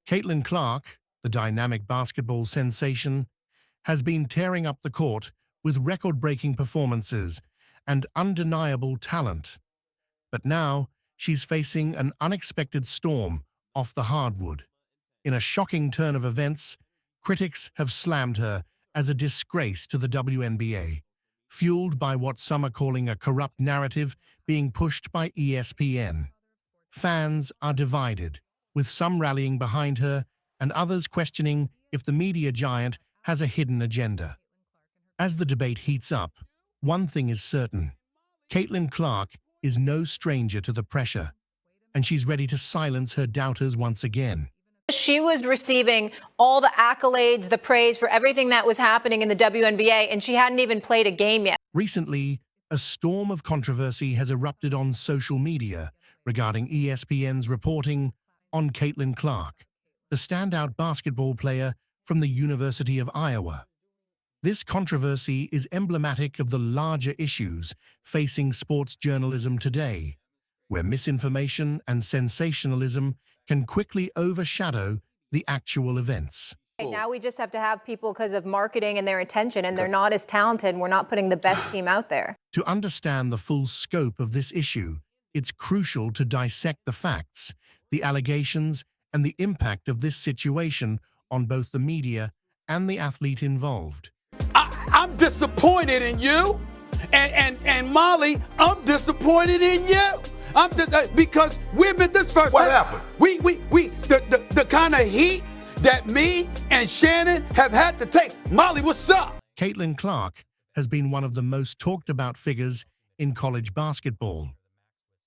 Caitlin Clark, the dynamic basketball sensation, has been tearing up the court with record-breaking performances and undeniable talent. But now, she's facing an unexpected storm off the hardwood. In a shocking turn of events, critics have slammed her as a disgrace to the WNBA, fueled by what some are calling a corrupt narrative being pushed by ESPN. Fans are divided, with some rallying behind her and others questioning if the media giant has a hidden agenda. As the debate heats up, one thing is certain: Caitlin Clark is no stranger to the pressure, and she's ready to silence her doubters once again. She was receiving all the accolades, the praise for everything that was happening in the WNBA, and she hadn't even played a game yet. Recently, a storm of controversy has erupted on social media regarding ESPN's reporting on Caitlin Clark, the standout basketball player from the University of Iowa. This controversy is emblematic of the larger issues facing sports journalism today, where misinformation and sensationalism can quickly overshadow the actual events. Now we just have to have people because of marketing and their attention, and they're not as talented, and we're not putting the best team out there. To understand the full scope of this issue, it's crucial to dissect the facts, the allegations, and the impact of this situation on both the media and the athlete involved. I'm disappointed in you, and Molly, I'm disappointed in you. I'm just because we've been this first. What happened? The kind of heat that me and Shannon have had to take. Molly, what's up? Caitlin Clark has been one of the most talked about figures in college basketball.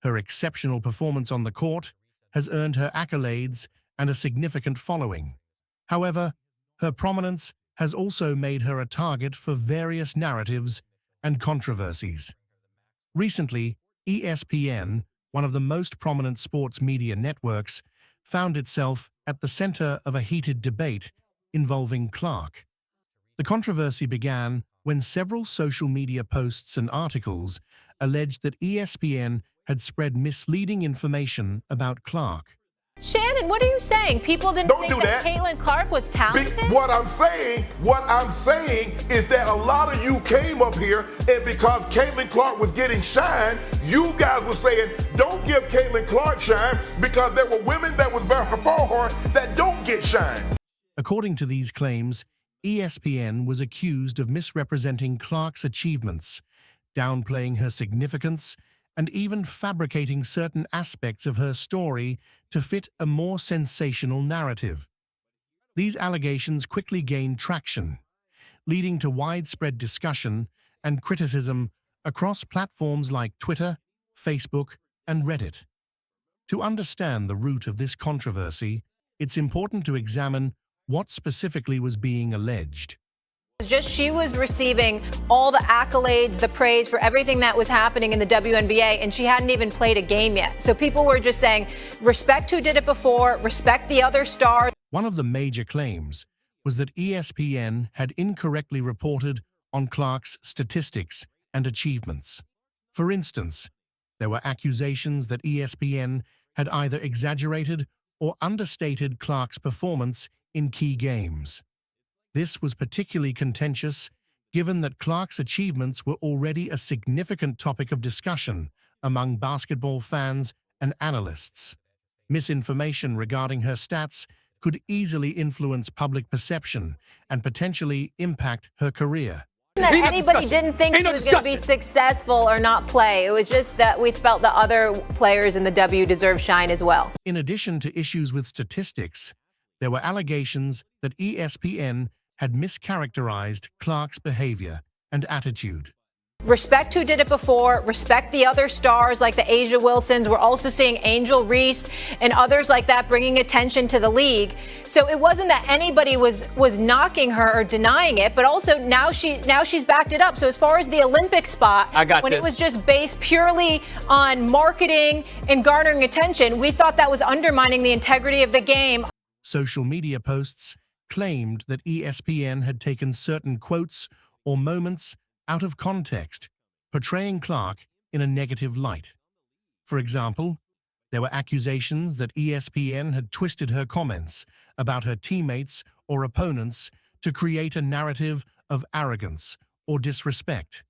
Her exceptional performance on the court has earned her accolades and a significant following. However, her prominence has also made her a target for various narratives and controversies. Recently, ESPN, one of the most prominent sports media networks, found itself at the center of a heated debate involving Clark. The controversy began when several social media posts and articles alleged that ESPN had spread misleading information about Clark. Shannon, what are you saying? People didn't Don't think do that that. Caitlin Clark was talented? What I'm saying is that a lot of you came up here, and because Caitlin Clark was getting shine, you guys were saying, don't give Caitlin Clark shine, because there were women that was before her that don't get shine. According to these claims, ESPN was accused of misrepresenting Clark's achievements, downplaying her significance, and even fabricating certain aspects of her story to fit a more sensational narrative. These allegations quickly gained traction, leading to widespread discussion and criticism across platforms like Twitter, Facebook, and Reddit. To understand the root of this controversy, it's important to examine what specifically was being alleged. She was receiving all the accolades, the praise for everything that was happening in the WNBA, and she hadn't even played a game yet. So people were just saying, respect who did it before, respect the other stars. One of the major claims was that ESPN had incorrectly reported on Clark's statistics and achievements. For instance, there were accusations that ESPN had either exaggerated or understated Clark's performance in key games. This was particularly contentious, given that Clark's achievements were already a significant topic of discussion among basketball fans and analysts. Misinformation regarding her stats could easily influence public perception and potentially impact her career. That anybody didn't think she was going to be successful or not play. It was just that we felt that other players in the W deserve shine as well. In addition to issues with statistics, there were allegations that ESPN had mischaracterized Clark's behavior and attitude. Respect who did it before, respect the other stars like the Asia Wilsons. We're also seeing Angel Reese and others like that bringing attention to the league. So it wasn't that anybody was knocking her or denying it, but also now she's backed it up. So as far as the Olympic spot, it was just based purely on marketing and garnering attention, we thought that was undermining the integrity of the game. Social media posts claimed that ESPN had taken certain quotes or moments out of context, portraying Clark in a negative light. For example, there were accusations that ESPN had twisted her comments about her teammates or opponents to create a narrative of arrogance or disrespect.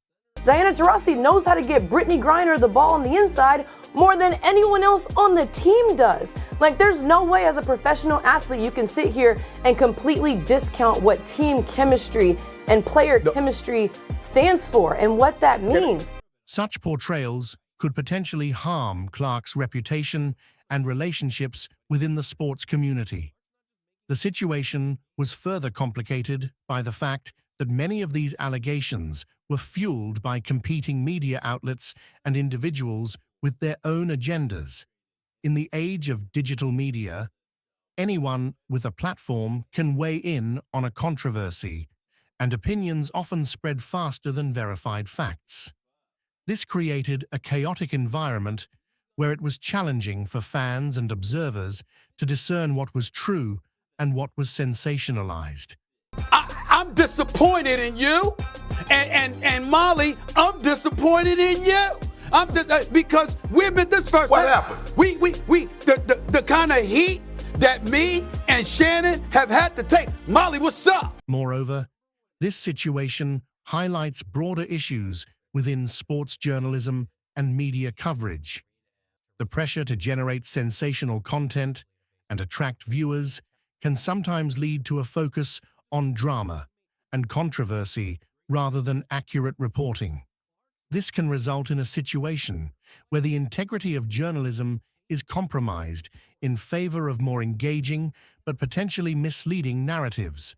Diana Taurasi knows how to get Brittany Griner the ball on the inside more than anyone else on the team does. Like, there's no way as a professional athlete you can sit here and completely discount what team chemistry and player chemistry stands for and what that means. Such portrayals could potentially harm Clark's reputation and relationships within the sports community. The situation was further complicated by the fact that many of these allegations were fueled by competing media outlets and individuals with their own agendas. In the age of digital media, anyone with a platform can weigh in on a controversy, and opinions often spread faster than verified facts. This created a chaotic environment where it was challenging for fans and observers to discern what was true and what was sensationalized. I'm disappointed in you. And Molly, I'm disappointed in you. I'm just because we've been this first. What happened? The kind of heat that me and Shannon have had to take. Molly, what's up? Moreover, this situation highlights broader issues within sports journalism and media coverage. The pressure to generate sensational content and attract viewers can sometimes lead to a focus on drama and controversy rather than accurate reporting. This can result in a situation where the integrity of journalism is compromised in favor of more engaging but potentially misleading narratives.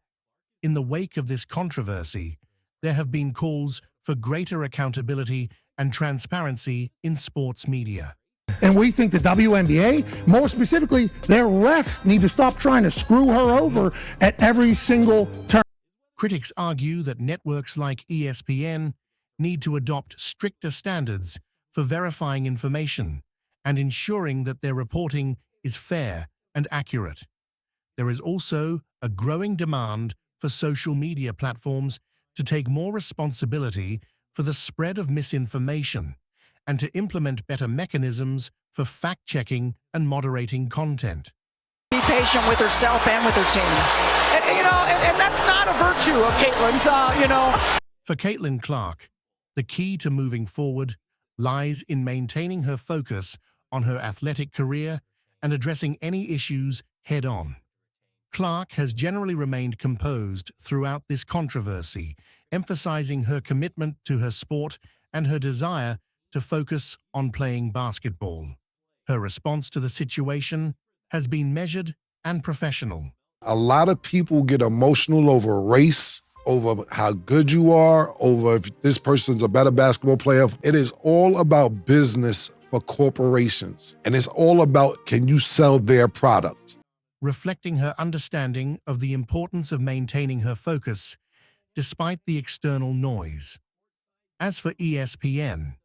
In the wake of this controversy, there have been calls for greater accountability and transparency in sports media. And we think the WNBA, more specifically, their refs need to stop trying to screw her over at every single turn. Critics argue that networks like ESPN need to adopt stricter standards for verifying information and ensuring that their reporting is fair and accurate. There is also a growing demand for social media platforms to take more responsibility for the spread of misinformation and to implement better mechanisms for fact-checking and moderating content. Be patient with herself and with her team. And that's not a virtue of Caitlin's, For Caitlin Clark, the key to moving forward lies in maintaining her focus on her athletic career and addressing any issues head-on. Clark has generally remained composed throughout this controversy, emphasizing her commitment to her sport and her desire to focus on playing basketball. Her response to the situation has been measured and professional. A lot of people get emotional over race, over how good you are, over if this person's a better basketball player. It is all about business for corporations, and it's all about, can you sell their product? Reflecting her understanding of the importance of maintaining her focus despite the external noise. As for ESPN,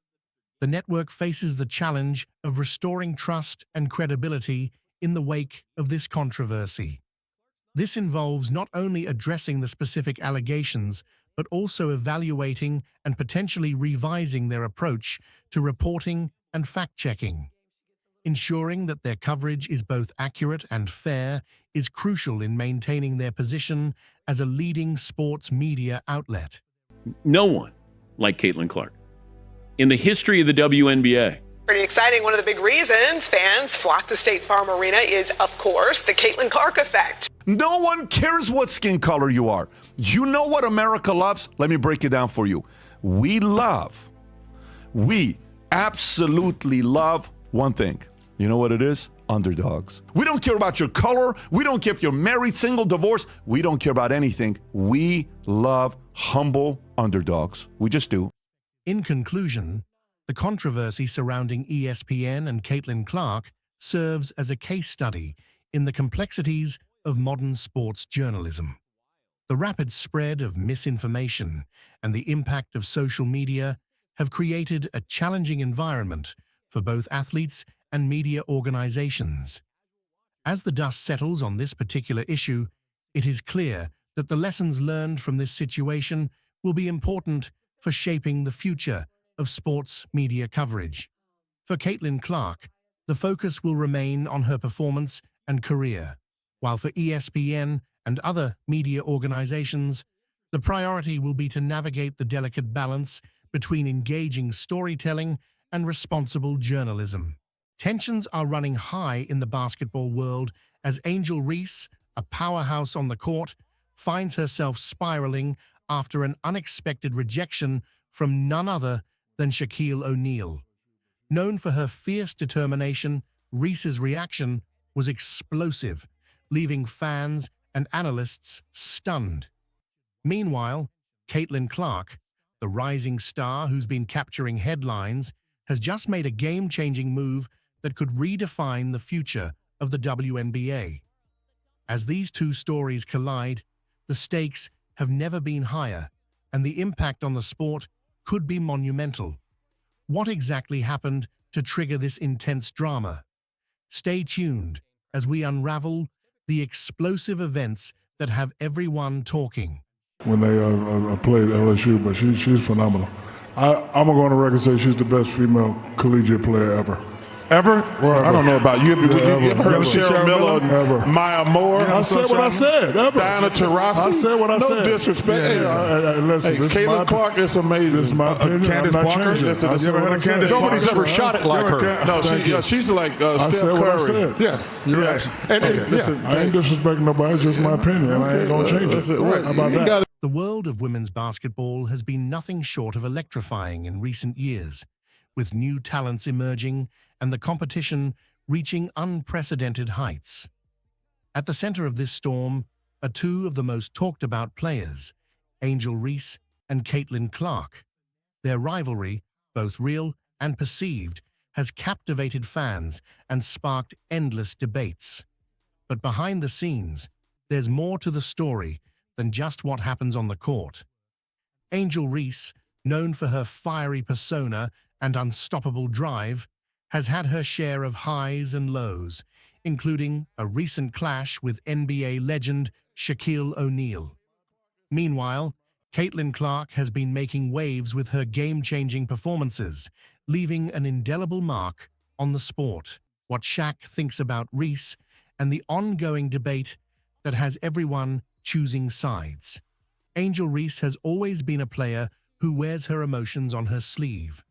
the network faces the challenge of restoring trust and credibility in the wake of this controversy. This involves not only addressing the specific allegations, but also evaluating and potentially revising their approach to reporting and fact-checking. Ensuring that their coverage is both accurate and fair is crucial in maintaining their position as a leading sports media outlet. No one like Caitlin Clark in the history of the WNBA. Pretty exciting. One of the big reasons fans flock to State Farm Arena is, of course, the Caitlin Clark effect. No one cares what skin color you are. You know what America loves? Let me break it down for you. We absolutely love one thing. You know what it is? Underdogs. We don't care about your color. We don't care if you're married, single, divorced. We don't care about anything. We love humble underdogs. We just do. In conclusion, the controversy surrounding ESPN and Caitlin Clark serves as a case study in the complexities of modern sports journalism. The rapid spread of misinformation and the impact of social media have created a challenging environment for both athletes and media organizations. As the dust settles on this particular issue, it is clear that the lessons learned from this situation will be important for shaping the future of sports media coverage. For Caitlin Clark, the focus will remain on her performance and career. while for ESPN and other media organizations, the priority will be to navigate the delicate balance between engaging storytelling and responsible journalism. Tensions are running high in the basketball world as Angel Reese, a powerhouse on the court, finds herself spiraling after an unexpected rejection from none other than Shaquille O'Neal. Known for her fierce determination, Reese's reaction was explosive, leaving fans and analysts stunned. Meanwhile, Caitlin Clark, the rising star who's been capturing headlines, has just made a game-changing move that could redefine the future of the WNBA. As these two stories collide, the stakes have never been higher, and the impact on the sport could be monumental. What exactly happened to trigger this intense drama? Stay tuned as we unravel the explosive events that have everyone talking. When they played LSU, but she's phenomenal. I'm going to go on the record and say she's the best female collegiate player ever. Ever? Well, I don't know about you. You ever heard of Cheryl Miller? Ever. Maya Moore? I said what I said. Ever. Diana Taurasi? I said what I said. No disrespect. Listen, hey, Caitlin Clark is amazing. This is my opinion. Candace Parker? Nobody's ever shot it like her. No, she's like Steph Curry. What I said. Yeah, you're right. Listen, I ain't disrespecting nobody. It's just my opinion, and I ain't going to change it. How about that? The world of women's basketball has been nothing short of electrifying in recent years, with new talents emerging and the competition reaching unprecedented heights. At the center of this storm are two of the most talked-about players, Angel Reese and Caitlin Clark. Their rivalry, both real and perceived, has captivated fans and sparked endless debates. But behind the scenes, there's more to the story than just what happens on the court. Angel Reese, known for her fiery persona and unstoppable drive, has had her share of highs and lows, including a recent clash with NBA legend Shaquille O'Neal. Meanwhile, Caitlin Clark has been making waves with her game-changing performances, leaving an indelible mark on the sport. What Shaq thinks about Reese and the ongoing debate that has everyone choosing sides. Angel Reese has always been a player who wears her emotions on her sleeve.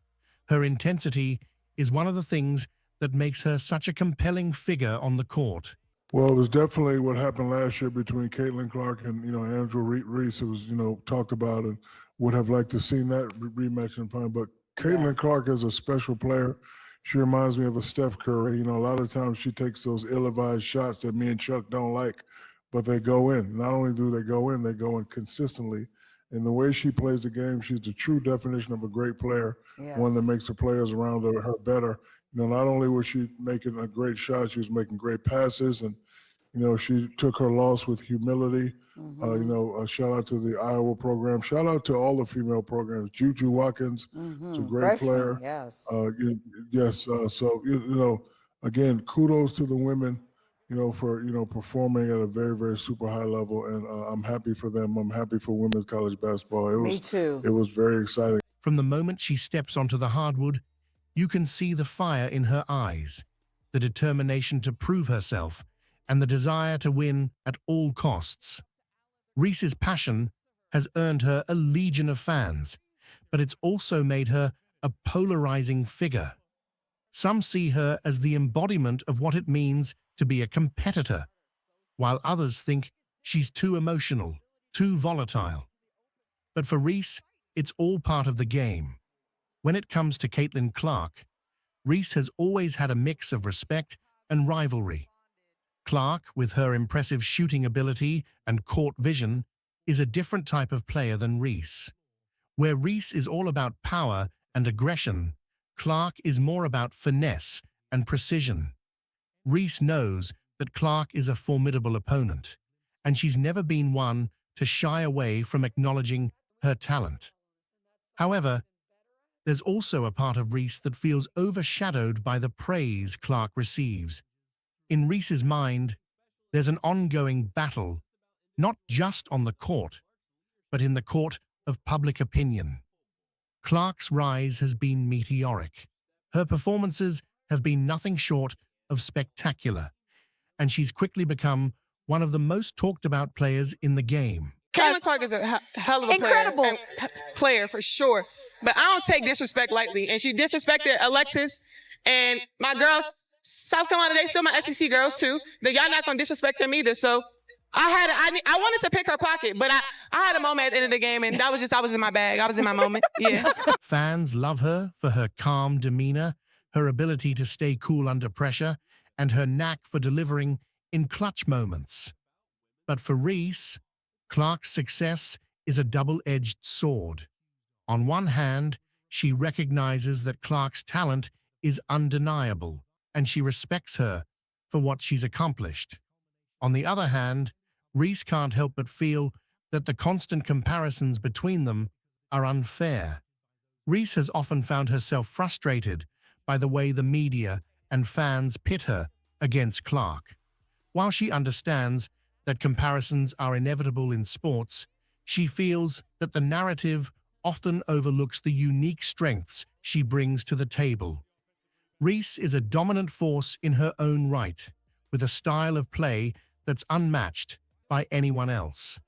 Her intensity is one of the things that makes her such a compelling figure on the court. Well, it was definitely what happened last year between Caitlin Clark and, Angel Reese. It was, talked about and would have liked to seen that rematch in time. But Caitlin Clark is a special player. She reminds me of a Steph Curry. A lot of times she takes those ill-advised shots that me and Chuck don't like, but they go in. Not only do they go in consistently. And the way she plays the game, she's the true definition of a great player, one that makes the players around her better. Not only was she making a great shot, she was making great passes, and she took her loss with humility. Shout out to the Iowa program. Shout out to all the female programs. Juju Watkins is a great player. Again, kudos to the women, for performing at a very, very super high level, and I'm happy for them. I'm happy for women's college basketball. Me too. It was very exciting. From the moment she steps onto the hardwood, you can see the fire in her eyes, the determination to prove herself, and the desire to win at all costs. Reese's passion has earned her a legion of fans, but it's also made her a polarizing figure. Some see her as the embodiment of what it means to be a competitor, while others think she's too emotional, too volatile. But for Reese, it's all part of the game. When it comes to Caitlin Clark, Reese has always had a mix of respect and rivalry. Clark, with her impressive shooting ability and court vision, is a different type of player than Reese. Where Reese is all about power and aggression, Clark is more about finesse and precision. Reese knows that Clark is a formidable opponent, and she's never been one to shy away from acknowledging her talent. However, there's also a part of Reese that feels overshadowed by the praise Clark receives. In Reese's mind, there's an ongoing battle, not just on the court, but in the court of public opinion. Clark's rise has been meteoric. Her performances have been nothing short of spectacular, and she's quickly become one of the most talked about players in the game. Caitlin Clark is a hell of a player for sure. But I don't take disrespect lightly. And she disrespected Alexis and my girls, South Carolina, they still my SEC girls too. Y'all not gonna disrespect them either. So I wanted to pick her pocket, but I had a moment at the end of the game, and I was in my bag. I was in my moment. Yeah. Fans love her for her calm demeanor, her ability to stay cool under pressure, and her knack for delivering in clutch moments. But for Reese, Clark's success is a double-edged sword. On one hand, she recognizes that Clark's talent is undeniable, and she respects her for what she's accomplished. On the other hand, Reese can't help but feel that the constant comparisons between them are unfair. Reese has often found herself frustrated by the way the media and fans pit her against Clark. While she understands that comparisons are inevitable in sports, she feels that the narrative often overlooks the unique strengths she brings to the table. Reese is a dominant force in her own right, with a style of play that's unmatched by anyone else.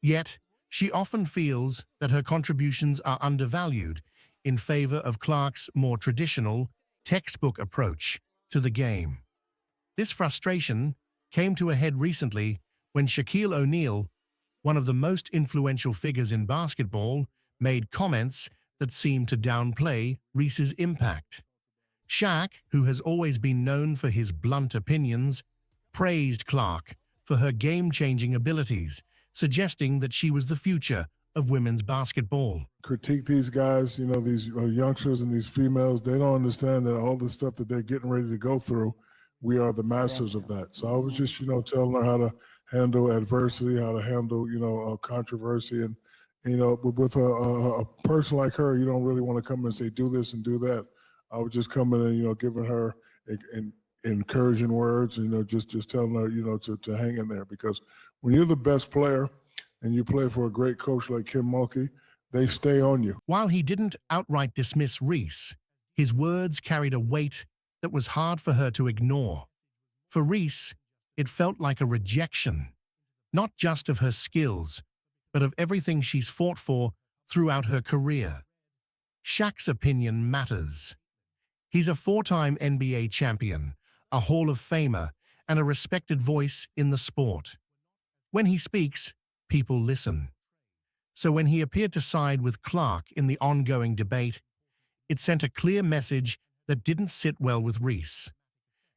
Yet, she often feels that her contributions are undervalued in favor of Clark's more traditional, textbook approach to the game. This frustration came to a head recently when Shaquille O'Neal, one of the most influential figures in basketball, made comments that seemed to downplay Reese's impact. Shaq, who has always been known for his blunt opinions, praised Clark for her game-changing abilities, suggesting that she was the future of women's basketball. Critique these guys, these youngsters and these females, they don't understand that all the stuff that they're getting ready to go through, we are the masters of that. So I was just, telling her how to handle adversity, how to handle, controversy. And, with a person like her, you don't really want to come and say, do this and do that. I was just coming and, giving her encouraging words, just telling her, to hang in there. Because when you're the best player and you play for a great coach like Kim Mulkey, they stay on you. While he didn't outright dismiss Reese, his words carried a weight that was hard for her to ignore. For Reese, it felt like a rejection, not just of her skills, but of everything she's fought for throughout her career. Shaq's opinion matters. He's a four-time NBA champion, a Hall of Famer, and a respected voice in the sport. When he speaks, people listen. So when he appeared to side with Clark in the ongoing debate, it sent a clear message that didn't sit well with Reese.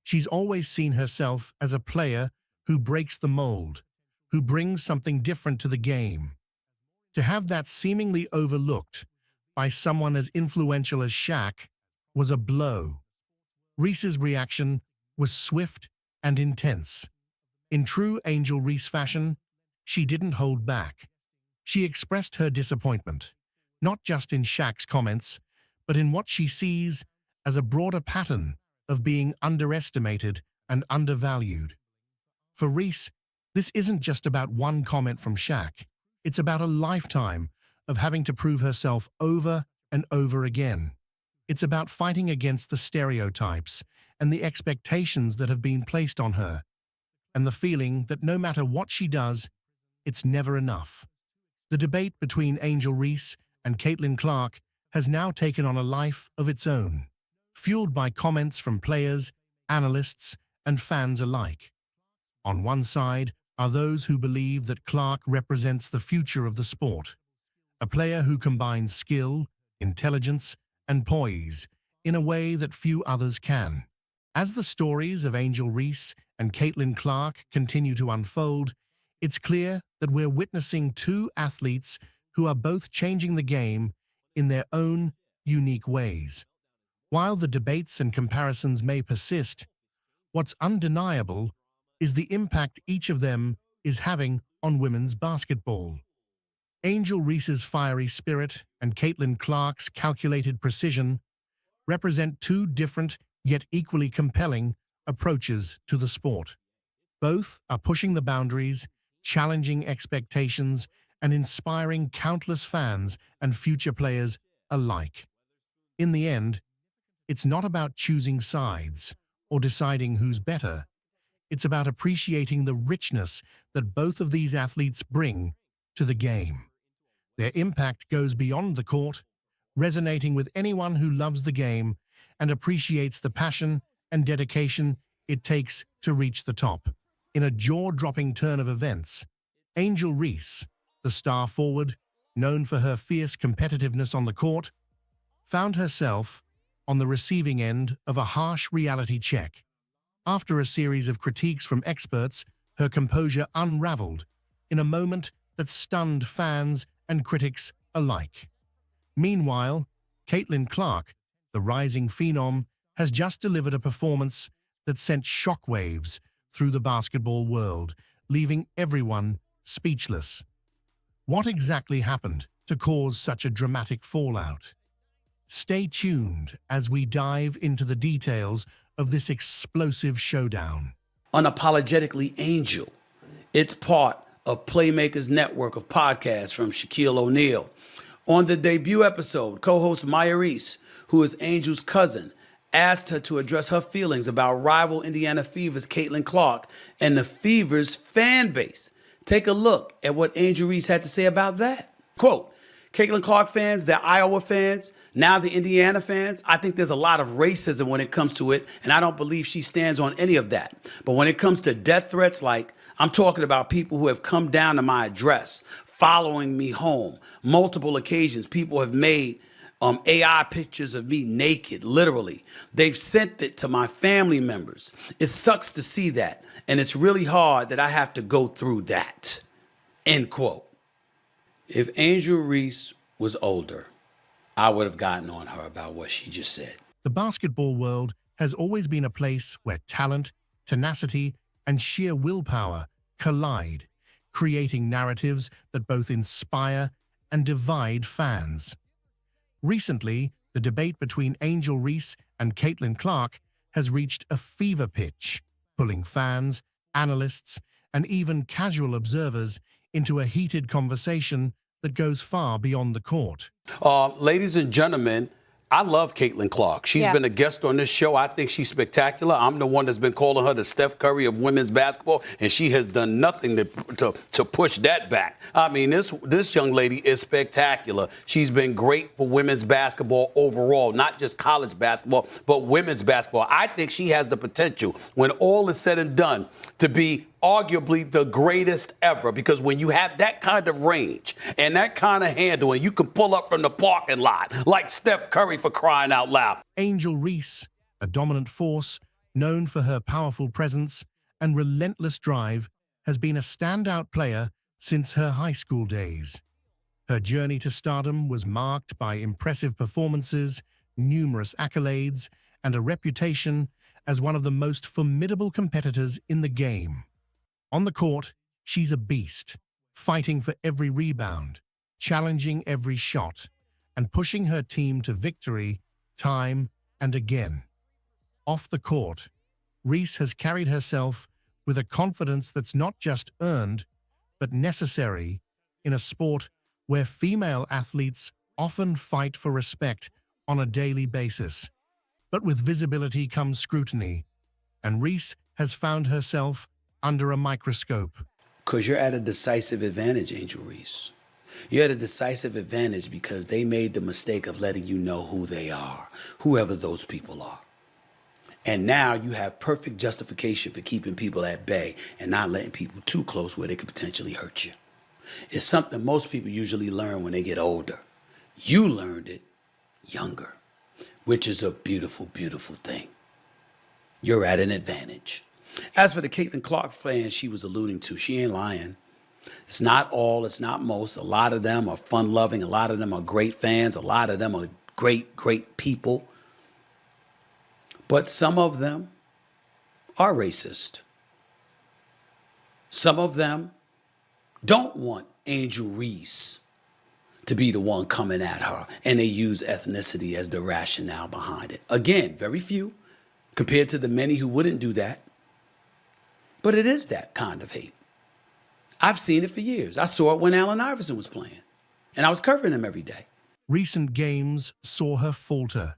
She's always seen herself as a player who breaks the mold, who brings something different to the game. To have that seemingly overlooked by someone as influential as Shaq was a blow. Reese's reaction was swift and intense. In true Angel Reese fashion, she didn't hold back. She expressed her disappointment, not just in Shaq's comments, but in what she sees as a broader pattern of being underestimated and undervalued. For Reese, this isn't just about one comment from Shaq. It's about a lifetime of having to prove herself over and over again. It's about fighting against the stereotypes and the expectations that have been placed on her, and the feeling that no matter what she does, it's never enough. The debate between Angel Reese and Caitlin Clark has now taken on a life of its own, fueled by comments from players, analysts, and fans alike. On one side are those who believe that Clark represents the future of the sport, a player who combines skill, intelligence, and poise in a way that few others can. As the stories of Angel Reese and Caitlin Clark continue to unfold, it's clear that we're witnessing two athletes who are both changing the game in their own unique ways. While the debates and comparisons may persist, what's undeniable is the impact each of them is having on women's basketball. Angel Reese's fiery spirit and Caitlin Clark's calculated precision represent two different yet equally compelling approaches to the sport. Both are pushing the boundaries, challenging expectations, and inspiring countless fans and future players alike. In the end, it's not about choosing sides or deciding who's better. it's about appreciating the richness that both of these athletes bring to the game. Their impact goes beyond the court, resonating with anyone who loves the game and appreciates the passion and dedication it takes to reach the top. In a jaw-dropping turn of events, Angel Reese, the star forward, known for her fierce competitiveness on the court, found herself on the receiving end of a harsh reality check. After a series of critiques from experts, her composure unraveled in a moment that stunned fans and critics alike. Meanwhile, Caitlin Clark, the rising phenom, has just delivered a performance that sent shockwaves through the basketball world, leaving everyone speechless. What exactly happened to cause such a dramatic fallout? Stay tuned as we dive into the details of this explosive showdown. Unapologetically Angel. It's part of Playmakers Network of podcasts from Shaquille O'Neal. On the debut episode, co-host Maya Reese, who is Angel's cousin, asked her to address her feelings about rival Indiana Fever's Caitlin Clark and the Fever's fan base. Take a look at what Angel Reese had to say about that. Quote, Caitlin Clark fans, the Iowa fans, now the Indiana fans, I think there's a lot of racism when it comes to it, and I don't believe she stands on any of that. But when it comes to death threats, like I'm talking about people who have come down to my address, following me home, multiple occasions, people have made AI pictures of me naked, literally. They've sent it to my family members. It sucks to see that, and it's really hard that I have to go through that, end quote. If Angel Reese was older, I would have gotten on her about what she just said. The basketball world has always been a place where talent, tenacity, and sheer willpower collide, creating narratives that both inspire and divide fans. Recently, the debate between Angel Reese and Caitlin Clark has reached a fever pitch, pulling fans, analysts, and even casual observers into a heated conversation that goes far beyond the court. Ladies and gentlemen, I love Caitlin Clark. She's been a guest on this show. I think she's spectacular. I'm the one that's been calling her the Steph Curry of women's basketball, and she has done nothing to push that back. I mean, this young lady is spectacular. She's been great for women's basketball overall, not just college basketball, but women's basketball. I think she has the potential, when all is said and done, to be arguably the greatest ever, because when you have that kind of range and that kind of handle, and you can pull up from the parking lot like Steph Curry, for crying out loud. Angel Reese, a dominant force known for her powerful presence and relentless drive, has been a standout player since her high school days. Her journey to stardom was marked by impressive performances, numerous accolades, and a reputation as one of the most formidable competitors in the game. On the court, she's a beast, fighting for every rebound, challenging every shot, and pushing her team to victory time and again. Off the court, Reese has carried herself with a confidence that's not just earned, but necessary in a sport where female athletes often fight for respect on a daily basis. But with visibility comes scrutiny, and Reese has found herself under a microscope. Because you're at a decisive advantage, Angel Reese. You're at a decisive advantage because they made the mistake of letting you know who they are, whoever those people are. And now you have perfect justification for keeping people at bay and not letting people too close where they could potentially hurt you. It's something most people usually learn when they get older. You learned it younger, which is a beautiful, beautiful thing. You're at an advantage. As for the Caitlin Clark fans she was alluding to, she ain't lying. It's not all, it's not most. A lot of them are fun-loving. A lot of them are great fans. A lot of them are great, great people. But some of them are racist. Some of them don't want Angel Reese to be the one coming at her, and they use ethnicity as the rationale behind it. Again, very few compared to the many who wouldn't do that. But it is that kind of hate. I've seen it for years. I saw it when Allen Iverson was playing, and I was covering him every day. Recent games saw her falter,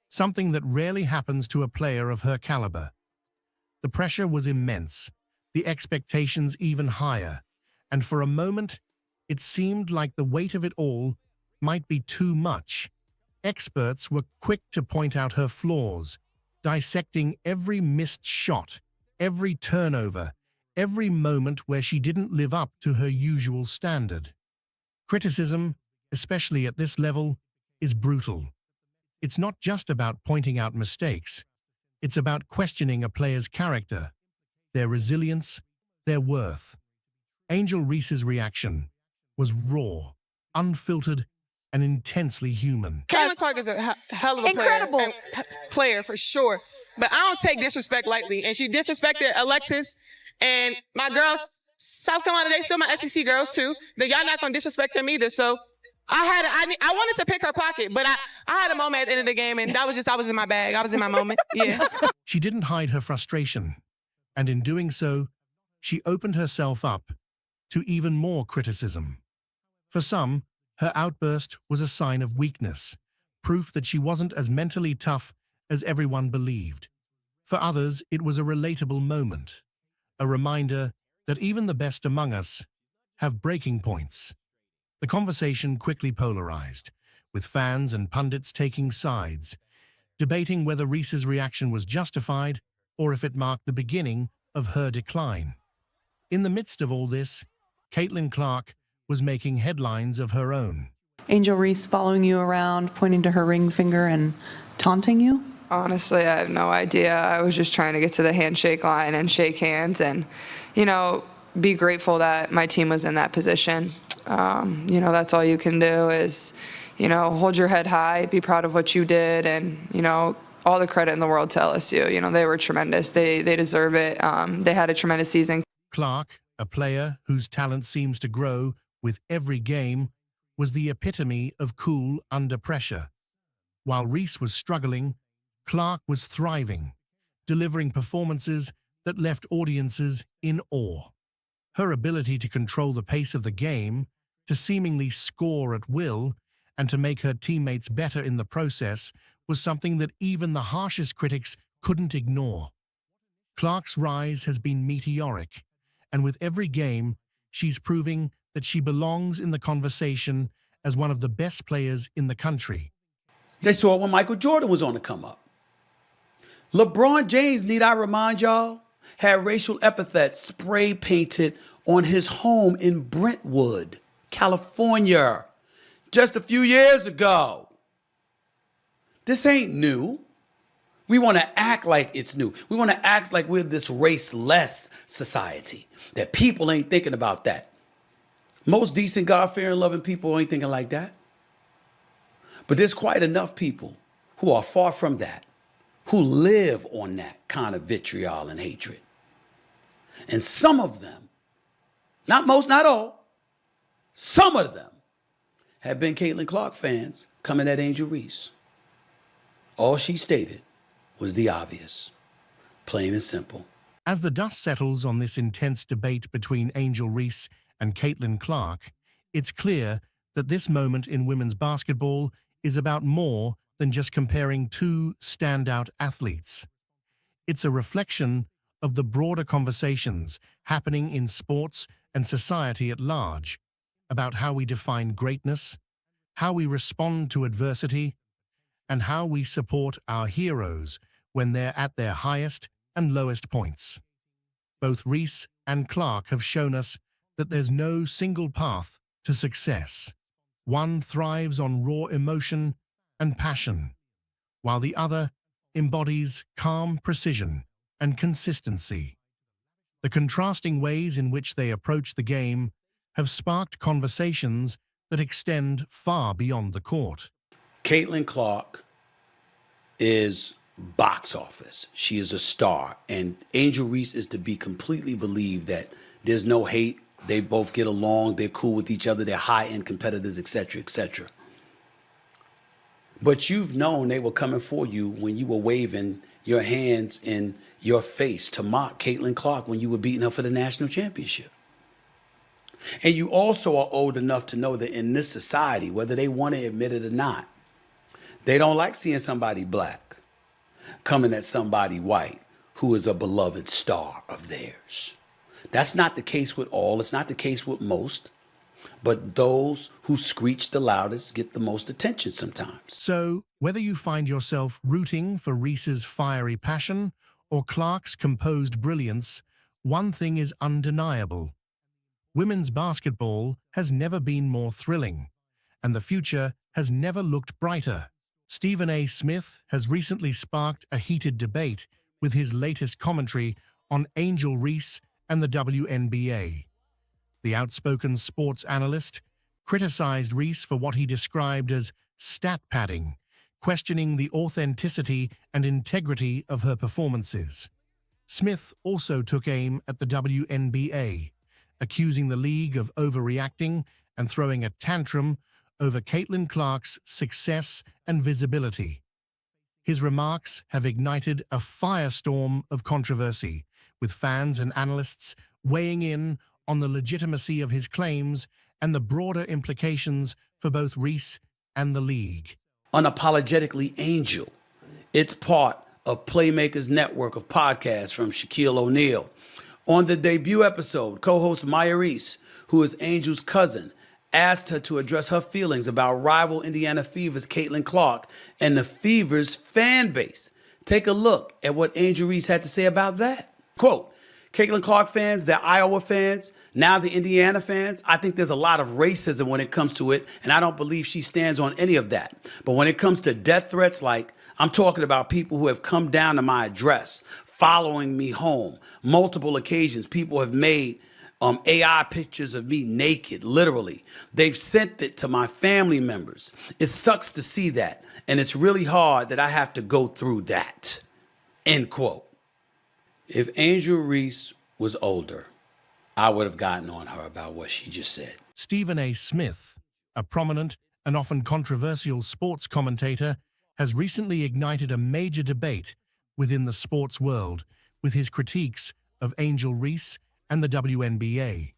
something that rarely happens to a player of her caliber. The pressure was immense, the expectations even higher, and for a moment, it seemed like the weight of it all might be too much. Experts were quick to point out her flaws, dissecting every missed shot, every turnover, every moment where she didn't live up to her usual standard. Criticism, especially at this level, is brutal. It's not just about pointing out mistakes. It's about questioning a player's character, their resilience, their worth. Angel Reese's reaction was raw, unfiltered, and intensely human. Caitlin Clark is a hell of a player for sure. But I don't take disrespect lightly. And she disrespected Alexis and my girls. South Carolina, they still my SEC girls too. Y'all not gonna disrespect them either. So I wanted to pick her pocket, but I had a moment at the end of the game, and I was in my bag. I was in my moment. Yeah. She didn't hide her frustration, and in doing so, she opened herself up to even more criticism. For some, her outburst was a sign of weakness, proof that she wasn't as mentally tough as everyone believed. For others, it was a relatable moment, a reminder that even the best among us have breaking points. The conversation quickly polarized, with fans and pundits taking sides, debating whether Reese's reaction was justified or if it marked the beginning of her decline. In the midst of all this, Caitlin Clark was making headlines of her own. Angel Reese following you around, pointing to her ring finger and taunting you? Honestly, I have no idea. I was just trying to get to the handshake line and shake hands and, be grateful that my team was in that position. That's all you can do is, hold your head high, be proud of what you did, and, all the credit in the world to LSU. They were tremendous. They deserve it. They had a tremendous season. Clark, a player whose talent seems to grow with every game, was the epitome of cool under pressure. While Reese was struggling, Clark was thriving, delivering performances that left audiences in awe. Her ability to control the pace of the game, to seemingly score at will, and to make her teammates better in the process was something that even the harshest critics couldn't ignore. Clark's rise has been meteoric, and with every game, she's proving that she belongs in the conversation as one of the best players in the country. They saw it when Michael Jordan was on the come up. LeBron James, need I remind y'all, had racial epithets spray painted on his home in Brentwood, California, just a few years ago. This ain't new. We want to act like it's new. We want to act like we're this race-less society, that people ain't thinking about that. Most decent, God-fearing, loving people ain't thinking like that. But there's quite enough people who are far from that, who live on that kind of vitriol and hatred. And some of them, not most, not all, some of them have been Caitlin Clark fans coming at Angel Reese. All she stated was the obvious, plain and simple. As the dust settles on this intense debate between Angel Reese and Caitlin Clark, it's clear that this moment in women's basketball is about more than just comparing two standout athletes. It's a reflection of the broader conversations happening in sports and society at large about how we define greatness, how we respond to adversity, and how we support our heroes when they're at their highest and lowest points. Both Reese and Clark have shown us that there's no single path to success. One thrives on raw emotion and passion, while the other embodies calm precision and consistency. The contrasting ways in which they approach the game have sparked conversations that extend far beyond the court. Caitlin Clark is box office. She is a star. And Angel Reese is to be completely believed that there's no hate. They both get along. They're cool with each other. They're high-end competitors, etc., etc. But you've known they were coming for you when you were waving your hands in your face to mock Caitlin Clark when you were beating her for the national championship. And you also are old enough to know that in this society, whether they want to admit it or not, they don't like seeing somebody black coming at somebody white who is a beloved star of theirs. That's not the case with all. It's not the case with most. But those who screech the loudest get the most attention sometimes. So, whether you find yourself rooting for Reese's fiery passion or Clark's composed brilliance, one thing is undeniable. Women's basketball has never been more thrilling, and the future has never looked brighter. Stephen A. Smith has recently sparked a heated debate with his latest commentary on Angel Reese and the WNBA. The outspoken sports analyst criticized Reese for what he described as stat padding, questioning the authenticity and integrity of her performances. Smith also took aim at the WNBA, accusing the league of overreacting and throwing a tantrum over Caitlin Clark's success and visibility. His remarks have ignited a firestorm of controversy, with fans and analysts weighing in on the legitimacy of his claims and the broader implications for both Reese and the league. Unapologetically Angel. It's part of Playmakers Network of podcasts from Shaquille O'Neal. On the debut episode, co-host Maya Reese, who is Angel's cousin, asked her to address her feelings about rival Indiana Fever's Caitlin Clark and the Fever's fan base. Take a look at what Angel Reese had to say about that. Quote, Caitlin Clark fans, the Iowa fans, now the Indiana fans, I think there's a lot of racism when it comes to it, and I don't believe she stands on any of that. But when it comes to death threats, like, I'm talking about people who have come down to my address, following me home. Multiple occasions, people have made AI pictures of me naked, literally. They've sent it to my family members. It sucks to see that, and it's really hard that I have to go through that. End quote. If Angel Reese was older, I would have gotten on her about what she just said. Stephen A. Smith, a prominent and often controversial sports commentator, has recently ignited a major debate within the sports world with his critiques of Angel Reese and the WNBA.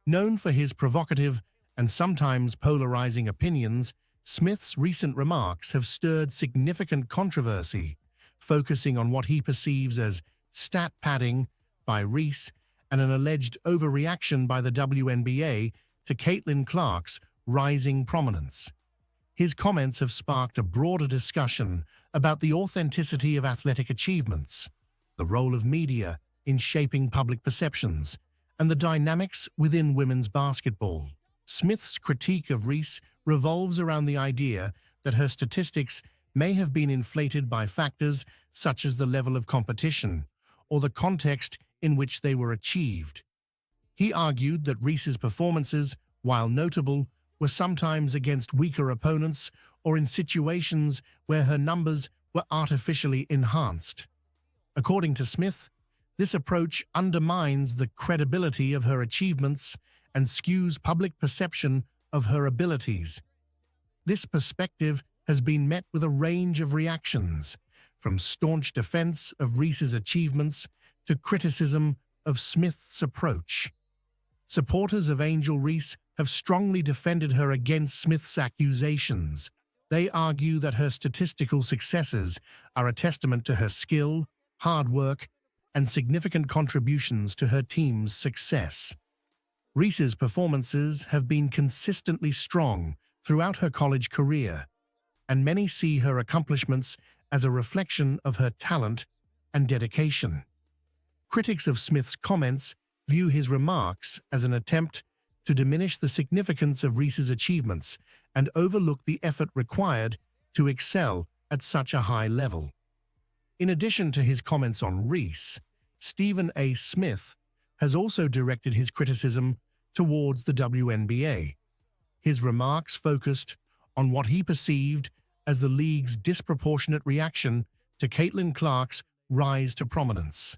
Known for his provocative and sometimes polarizing opinions, Smith's recent remarks have stirred significant controversy, focusing on what he perceives as stat padding by Reese and an alleged overreaction by the WNBA to Caitlin Clark's rising prominence. His comments have sparked a broader discussion about the authenticity of athletic achievements, the role of media in shaping public perceptions, and the dynamics within women's basketball. Smith's critique of Reese revolves around the idea that her statistics may have been inflated by factors such as the level of competition or the context in which they were achieved. He argued that Reese's performances, while notable, were sometimes against weaker opponents or in situations where her numbers were artificially enhanced. According to Smith, this approach undermines the credibility of her achievements and skews public perception of her abilities. This perspective has been met with a range of reactions, from staunch defense of Reese's achievements to criticism of Smith's approach. Supporters of Angel Reese have strongly defended her against Smith's accusations. They argue that her statistical successes are a testament to her skill, hard work, and significant contributions to her team's success. Reese's performances have been consistently strong throughout her college career, and many see her accomplishments as a reflection of her talent and dedication. Critics of Smith's comments view his remarks as an attempt to diminish the significance of Reese's achievements and overlook the effort required to excel at such a high level. In addition to his comments on Reese, Stephen A. Smith has also directed his criticism towards the WNBA. His remarks focused on what he perceived as the league's disproportionate reaction to Caitlin Clark's rise to prominence.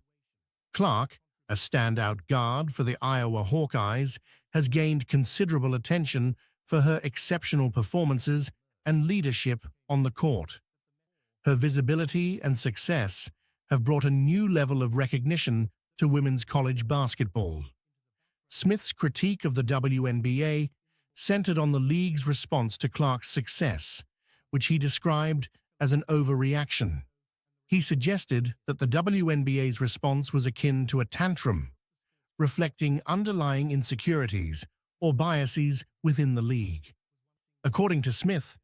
Clark, a standout guard for the Iowa Hawkeyes, has gained considerable attention for her exceptional performances and leadership on the court. Her visibility and success have brought a new level of recognition to women's college basketball. Smith's critique of the WNBA centered on the league's response to Clark's success, which he described as an overreaction. He suggested that the WNBA's response was akin to a tantrum, reflecting underlying insecurities or biases within the league. According to Smith,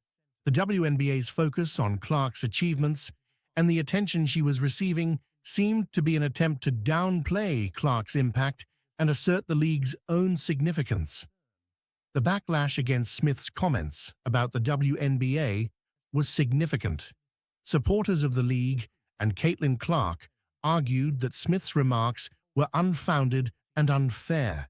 the WNBA's focus on Clark's achievements and the attention she was receiving seemed to be an attempt to downplay Clark's impact and assert the league's own significance. The backlash against Smith's comments about the WNBA was significant. Supporters of the league and Caitlin Clark argued that Smith's remarks were unfounded and unfair.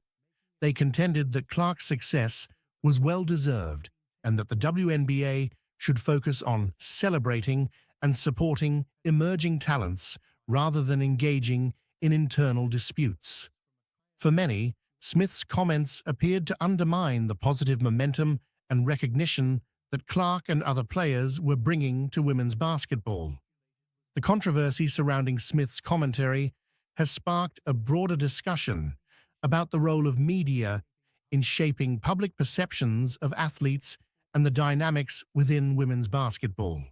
They contended that Clark's success was well-deserved and that the WNBA should focus on celebrating and supporting emerging talents rather than engaging in internal disputes. For many, Smith's comments appeared to undermine the positive momentum and recognition that Clark and other players were bringing to women's basketball. The controversy surrounding Smith's commentary has sparked a broader discussion about the role of media in shaping public perceptions of athletes and the dynamics within women's basketball.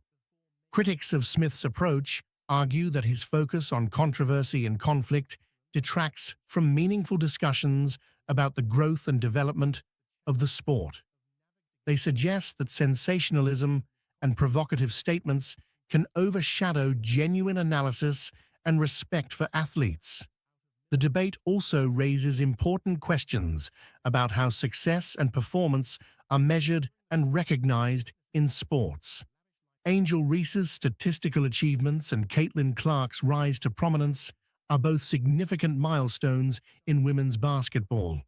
Critics of Smith's approach argue that his focus on controversy and conflict detracts from meaningful discussions about the growth and development of the sport. They suggest that sensationalism and provocative statements can overshadow genuine analysis and respect for athletes. The debate also raises important questions about how success and performance are measured and recognized in sports. Angel Reese's statistical achievements and Caitlin Clark's rise to prominence are both significant milestones in women's basketball.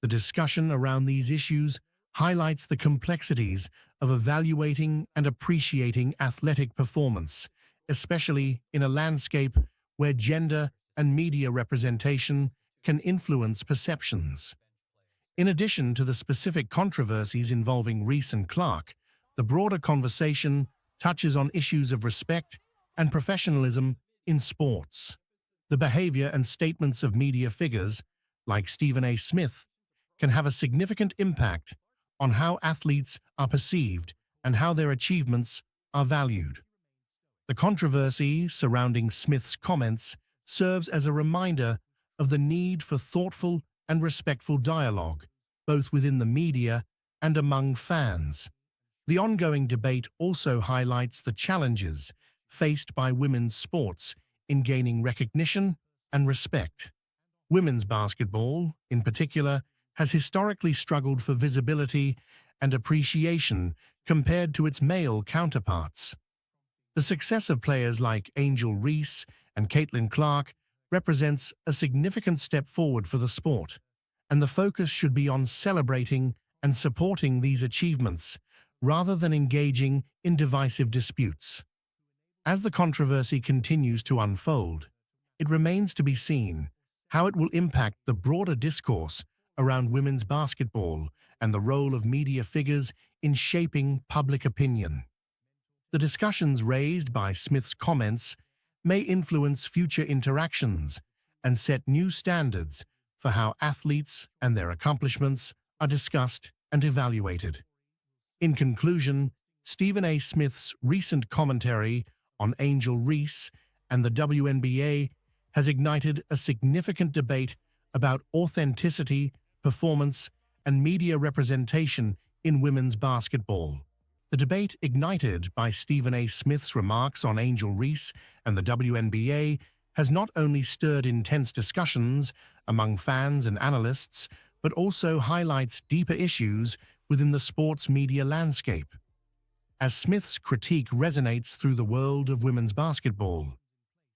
The discussion around these issues highlights the complexities of evaluating and appreciating athletic performance, especially in a landscape where gender and media representation can influence perceptions. In addition to the specific controversies involving Reese and Clark, the broader conversation touches on issues of respect and professionalism in sports. The behavior and statements of media figures, like Stephen A. Smith, can have a significant impact on how athletes are perceived and how their achievements are valued. The controversy surrounding Smith's comments serves as a reminder of the need for thoughtful and respectful dialogue, both within the media and among fans. The ongoing debate also highlights the challenges faced by women's sports in gaining recognition and respect. Women's basketball, in particular, has historically struggled for visibility and appreciation compared to its male counterparts. The success of players like Angel Reese and Caitlin Clark represents a significant step forward for the sport, and the focus should be on celebrating and supporting these achievements rather than engaging in divisive disputes. As the controversy continues to unfold, it remains to be seen how it will impact the broader discourse around women's basketball and the role of media figures in shaping public opinion. The discussions raised by Smith's comments may influence future interactions and set new standards for how athletes and their accomplishments are discussed and evaluated. In conclusion, Stephen A. Smith's recent commentary on Angel Reese and the WNBA has ignited a significant debate about authenticity, performance, and media representation in women's basketball. The debate ignited by Stephen A. Smith's remarks on Angel Reese and the WNBA has not only stirred intense discussions among fans and analysts, but also highlights deeper issues within the sports media landscape. As Smith's critique resonates through the world of women's basketball,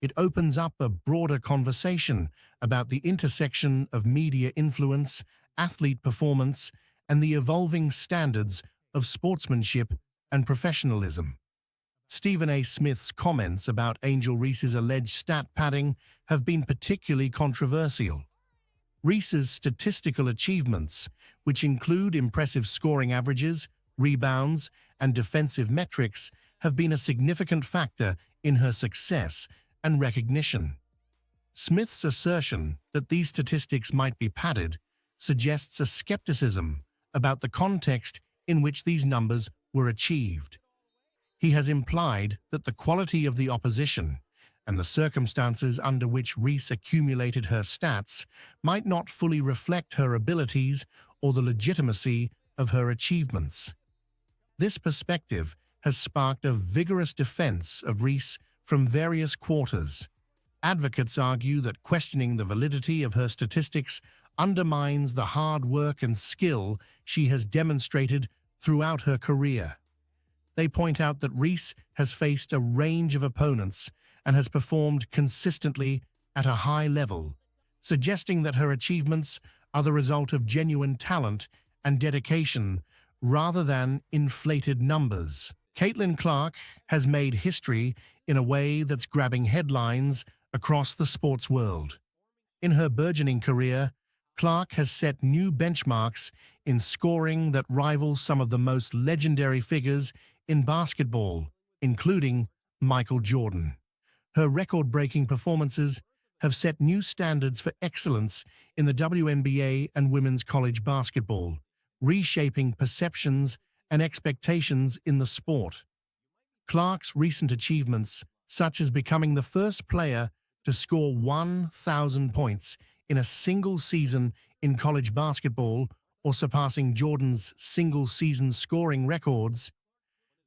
it opens up a broader conversation about the intersection of media influence, athlete performance, and the evolving standards of sportsmanship and professionalism. Stephen A. Smith's comments about Angel Reese's alleged stat padding have been particularly controversial. Reese's statistical achievements, which include impressive scoring averages, rebounds, and defensive metrics, have been a significant factor in her success and recognition. Smith's assertion that these statistics might be padded suggests a skepticism about the context in which these numbers were achieved. He has implied that the quality of the opposition and the circumstances under which Reese accumulated her stats might not fully reflect her abilities or the legitimacy of her achievements. This perspective has sparked a vigorous defense of Reese from various quarters. Advocates argue that questioning the validity of her statistics undermines the hard work and skill she has demonstrated throughout her career. They point out that Reese has faced a range of opponents and has performed consistently at a high level, suggesting that her achievements are the result of genuine talent and dedication rather than inflated numbers. Caitlin Clark has made history in a way that's grabbing headlines across the sports world. In her burgeoning career, Clark has set new benchmarks in scoring that rival some of the most legendary figures in basketball, including Michael Jordan. Her record-breaking performances have set new standards for excellence in the WNBA and women's college basketball, reshaping perceptions and expectations in the sport. Clark's recent achievements, such as becoming the first player to score 1,000 points in a single season in college basketball or surpassing Jordan's single-season scoring records,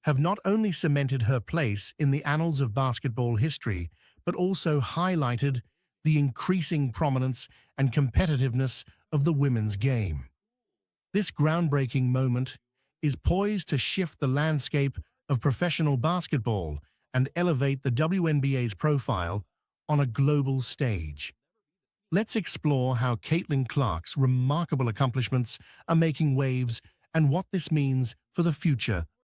have not only cemented her place in the annals of basketball history, but also highlighted the increasing prominence and competitiveness of the women's game. This groundbreaking moment is poised to shift the landscape of professional basketball and elevate the WNBA's profile on a global stage. Let's explore how Caitlin Clark's remarkable accomplishments are making waves and what this means for the future